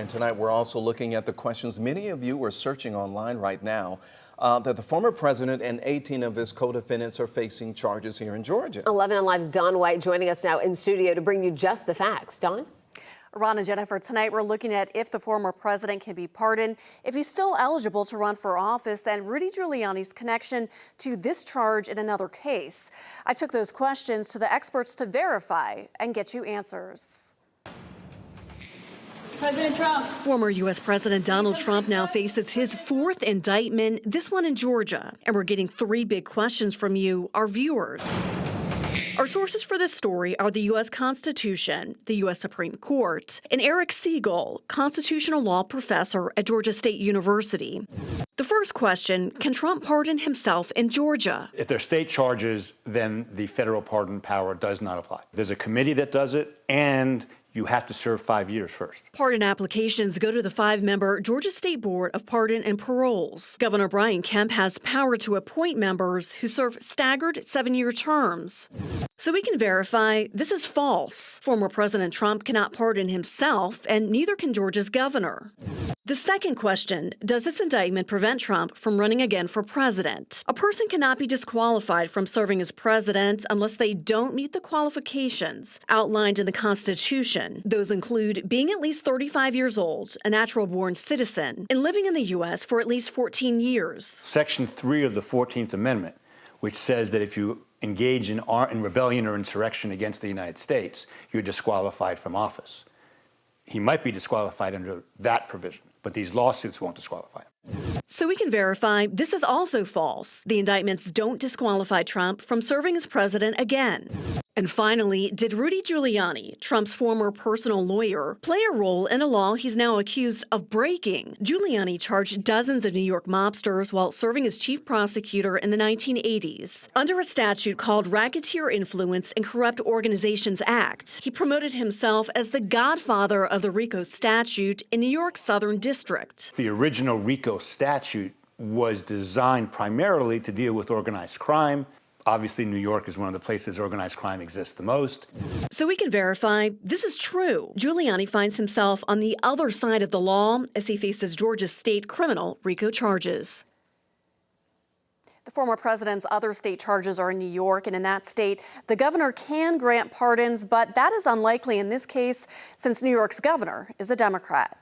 And tonight we're also looking at the questions many of you are searching online right now, that the former president and 18 of his co-defendants are facing charges here in Georgia. 11 on Live's Don White joining us now in studio to bring you just the facts. Don? Ron and Jennifer, tonight we're looking at if the former president can be pardoned, if he's still eligible to run for office, and Rudy Giuliani's connection to this charge in another case. I took those questions to the experts to verify and get you answers. President Trump. Former U.S. President Donald Trump now faces his fourth indictment, this one in Georgia. And we're getting three big questions from you, our viewers. Our sources for this story are the U.S. Constitution, the U.S. Supreme Court, and Eric Siegel, constitutional law professor at Georgia State University. The first question, can Trump pardon himself in Georgia? If they're state charges, then the federal pardon power does not apply. There's a committee that does it, and you have to serve 5 years first. Pardon applications go to the 5-member Georgia State Board of Pardon and Paroles. Governor Brian Kemp has power to appoint members who serve staggered 7-year terms. So we can verify this is false. Former President Trump cannot pardon himself, and neither can Georgia's governor. The second question, does this indictment prevent Trump from running again for president? A person cannot be disqualified from serving as president unless they don't meet the qualifications outlined in the Constitution. Those include being at least 35 years old, a natural-born citizen, and living in the U.S. for at least 14 years. Section 3 of the 14th Amendment, which says that if you engage in rebellion or insurrection against the United States, you're disqualified from office. He might be disqualified under that provision, but these lawsuits won't disqualify him. So we can verify this is also false. The indictments don't disqualify Trump from serving as president again. And finally, did Rudy Giuliani, Trump's former personal lawyer, play a role in a law he's now accused of breaking? Giuliani charged dozens of New York mobsters while serving as chief prosecutor in the 1980s. Under a statute called Racketeer Influence and Corrupt Organizations Act, he promoted himself as the godfather of the RICO statute in New York's Southern District. The original RICO statute was designed primarily to deal with organized crime. Obviously, New York is one of the places organized crime exists the most. So we can verify this is true. Giuliani finds himself on the other side of the law as he faces Georgia's state criminal RICO charges. The former president's other state charges are in New York, and in that state, the governor can grant pardons, but that is unlikely in this case since New York's governor is a Democrat.